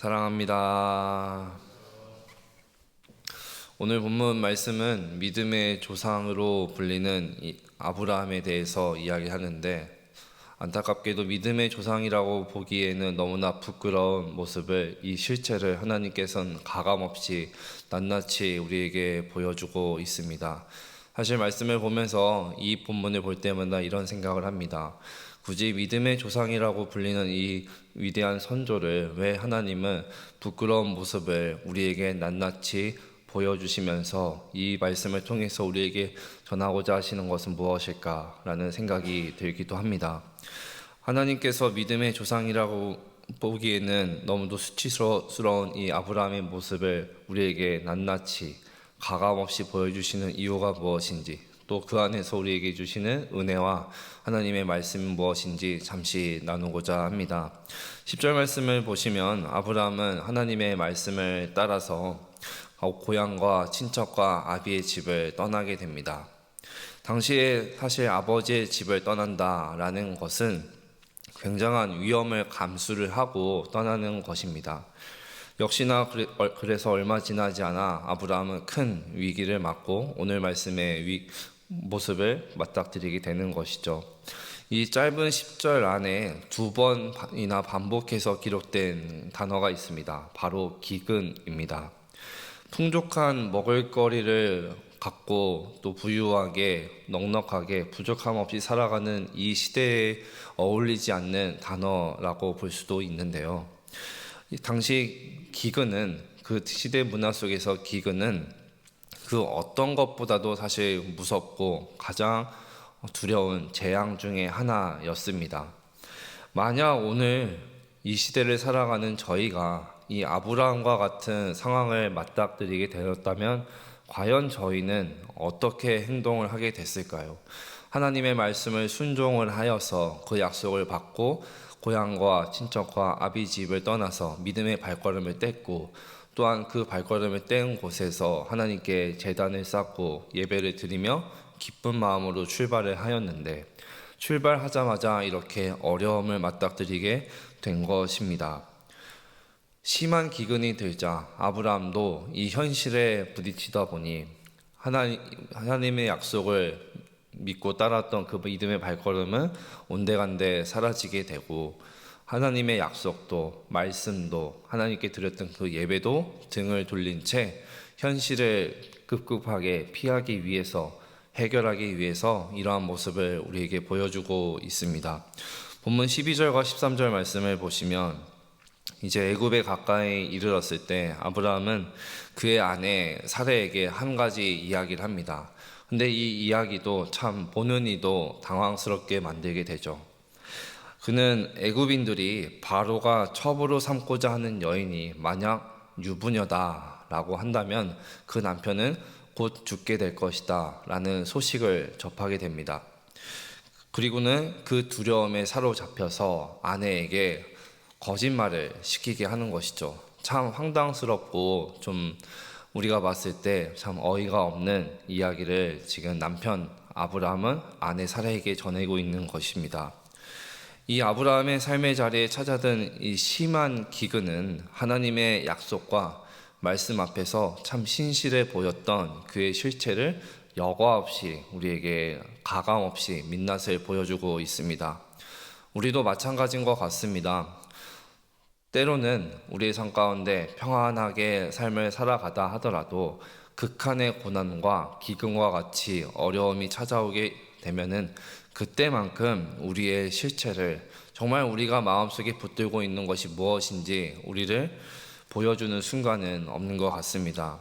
사랑합니다. 오늘 본문 말씀은 믿음의 조상으로 불리는 아브라함에 대해서 이야기하는데, 안타깝게도 믿음의 조상이라고 보기에는 너무나 부끄러운 모습을, 이 실체를 하나님께서는 가감없이 낱낱이 우리에게 보여주고 있습니다. 사실 말씀을 보면서 이 본문을 볼 때마다 이런 생각을 합니다. 굳이 믿음의 조상이라고 불리는 이 위대한 선조를 왜 하나님은 부끄러운 모습을 우리에게 낱낱이 보여주시면서 이 말씀을 통해서 우리에게 전하고자 하시는 것은 무엇일까라는 생각이 들기도 합니다. 하나님께서 믿음의 조상이라고 보기에는 너무도 수치스러운 이 아브라함의 모습을 우리에게 낱낱이 가감없이 보여주시는 이유가 무엇인지, 또 그 안에서 우리에게 주시는 은혜와 하나님의 말씀은 무엇인지 잠시 나누고자 합니다. 10절 말씀을 보시면 아브라함은 하나님의 말씀을 따라서 고향과 친척과 아비의 집을 떠나게 됩니다. 당시에 사실 아버지의 집을 떠난다라는 것은 굉장한 위험을 감수를 하고 떠나는 것입니다. 역시나 그래서 얼마 지나지 않아 아브라함은 큰 위기를 맞고 오늘 말씀의 모습을 맞닥뜨리게 되는 것이죠. 이 짧은 10절 안에 두 번이나 반복해서 기록된 단어가 있습니다. 바로 기근입니다. 풍족한 먹을거리를 갖고 또 부유하게 넉넉하게 부족함 없이 살아가는 이 시대에 어울리지 않는 단어라고 볼 수도 있는데요. 당시 기근은, 그 시대 문화 속에서 기근은 그 어떤 것보다도 사실 무섭고 가장 두려운 재앙 중에 하나였습니다. 만약 오늘 이 시대를 살아가는 저희가 이 아브라함과 같은 상황을 맞닥뜨리게 되었다면 과연 저희는 어떻게 행동을 하게 됐을까요? 하나님의 말씀을 순종을 하여서 그 약속을 받고 고향과 친척과 아비 집을 떠나서 믿음의 발걸음을 뗐고, 또한 그 발걸음을 뗀 곳에서 하나님께 제단을 쌓고 예배를 드리며 기쁜 마음으로 출발을 하였는데, 출발하자마자 이렇게 어려움을 맞닥뜨리게 된 것입니다. 심한 기근이 들자 아브라함도 이 현실에 부딪히다 보니 하나님의 약속을 믿고 따랐던 그 믿음의 발걸음은 온데간데 사라지게 되고, 하나님의 약속도 말씀도 하나님께 드렸던 그 예배도 등을 돌린 채 현실을 급급하게 피하기 위해서, 해결하기 위해서 이러한 모습을 우리에게 보여주고 있습니다. 본문 12절과 13절 말씀을 보시면, 이제 애굽에 가까이 이르렀을 때 아브라함은 그의 아내 사레에게 한 가지 이야기를 합니다. 근데 이 이야기도 참 보는 이도 당황스럽게 만들게 되죠. 그는 애굽인들이 바로가 첩으로 삼고자 하는 여인이 만약 유부녀다라고 한다면 그 남편은 곧 죽게 될 것이다 라는 소식을 접하게 됩니다. 그리고는 그 두려움에 사로잡혀서 아내에게 거짓말을 시키게 하는 것이죠. 참 황당스럽고 좀 우리가 봤을 때 참 어이가 없는 이야기를 지금 남편 아브라함은 아내 사라에게 전하고 있는 것입니다. 이 아브라함의 삶의 자리에 찾아든 이 심한 기근은 하나님의 약속과 말씀 앞에서 참 신실해 보였던 그의 실체를 여과 없이 우리에게 가감 없이 민낯을 보여주고 있습니다. 우리도 마찬가지인 것 같습니다. 때로는 우리의 삶 가운데 평안하게 삶을 살아가다 하더라도 극한의 고난과 기근과 같이 어려움이 찾아오게 되면은 그때만큼 우리의 실체를, 정말 우리가 마음속에 붙들고 있는 것이 무엇인지 우리를 보여주는 순간은 없는 것 같습니다.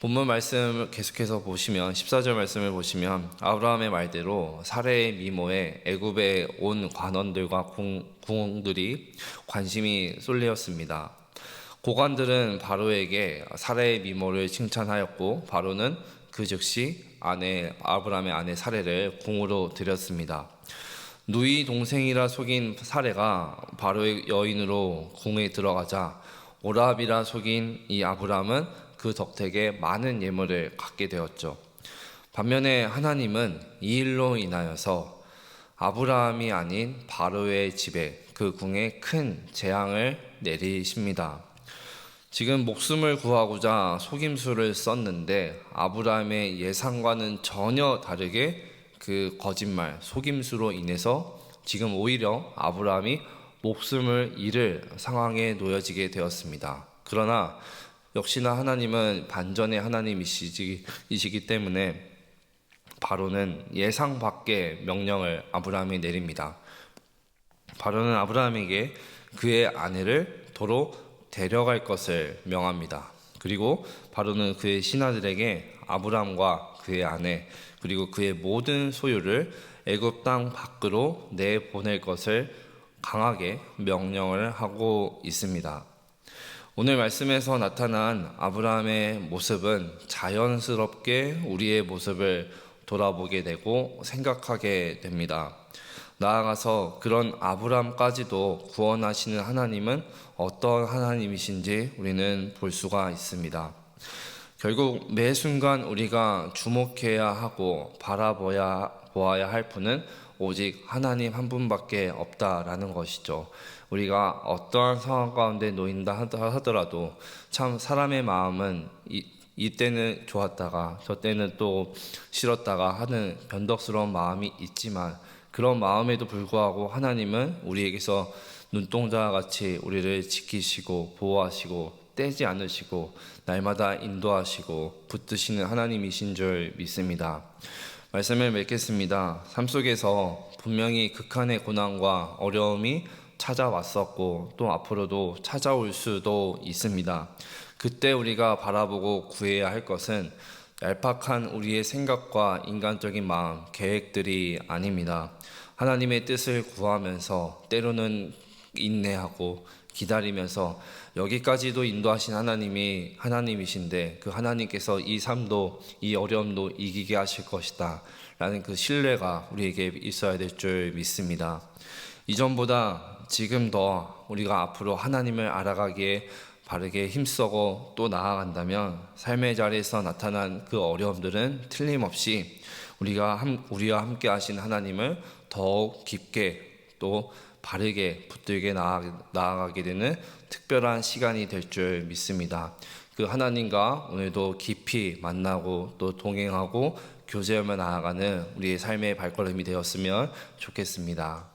본문 말씀을 계속해서 보시면 14절 말씀을 보시면 아브라함의 말대로 사레의 미모에 애굽에 온 관원들과 궁들이 관심이 쏠리었습니다. 고관들은 바로에게 사레의 미모를 칭찬하였고 바로는 그 즉시 아브라함의 아내 사레를 궁으로 들였습니다. 누이 동생이라 속인 사레가 바로의 여인으로 궁에 들어가자 오라비라 속인 이 아브라함은 그 덕택에 많은 예물을 갖게 되었죠. 반면에 하나님은 이 일로 인하여서 아브라함이 아닌 바로의 집에, 그 궁에 큰 재앙을 내리십니다. 지금 목숨을 구하고자 속임수를 썼는데 아브라함의 예상과는 전혀 다르게 그 거짓말, 속임수로 인해서 지금 오히려 아브라함이 목숨을 잃을 상황에 놓여지게 되었습니다. 그러나 역시나 하나님은 반전의 하나님이시기 때문에 바로는 예상 밖의 명령을 아브라함에 내립니다. 바로는 아브라함에게 그의 아내를 도로 데려갈 것을 명합니다. 그리고 바로는 그의 신하들에게 아브라함과 그의 아내 그리고 그의 모든 소유를 애굽 땅 밖으로 내보낼 것을 강하게 명령을 하고 있습니다. 오늘 말씀에서 나타난 아브라함의 모습은 자연스럽게 우리의 모습을 돌아보게 되고 생각하게 됩니다. 나아가서 그런 아브라함까지도 구원하시는 하나님은 어떤 하나님이신지 우리는 볼 수가 있습니다. 결국 매 순간 우리가 주목해야 하고 바라보아야 할 분은 오직 하나님 한 분밖에 없다라는 것이죠. 우리가 어떠한 상황 가운데 놓인다 하더라도 참 사람의 마음은 이때는 좋았다가 저때는 또 싫었다가 하는 변덕스러운 마음이 있지만 그런 마음에도 불구하고 하나님은 우리에게서 눈동자와 같이 우리를 지키시고 보호하시고 떼지 않으시고 날마다 인도하시고 붙드시는 하나님이신 줄 믿습니다. 말씀을 맺겠습니다. 삶 속에서 분명히 극한의 고난과 어려움이 찾아왔었고 또 앞으로도 찾아올 수도 있습니다. 그때 우리가 바라보고 구해야 할 것은 얄팍한 우리의 생각과 인간적인 마음, 계획들이 아닙니다. 하나님의 뜻을 구하면서 때로는 인내하고 기다리면서 여기까지도 인도하신 하나님이 하나님이신데 그 하나님께서 이 삶도 이 어려움도 이기게 하실 것이다 라는 그 신뢰가 우리에게 있어야 될 줄 믿습니다. 이전보다 지금 더 우리가 앞으로 하나님을 알아가기에 바르게 힘쓰고 또 나아간다면 삶의 자리에서 나타난 그 어려움들은 틀림없이 우리와 함께 하신 하나님을 더욱 깊게 또 바르게 붙들게 나아가게 되는 특별한 시간이 될 줄 믿습니다. 그 하나님과 오늘도 깊이 만나고 또 동행하고 교제하며 나아가는 우리의 삶의 발걸음이 되었으면 좋겠습니다.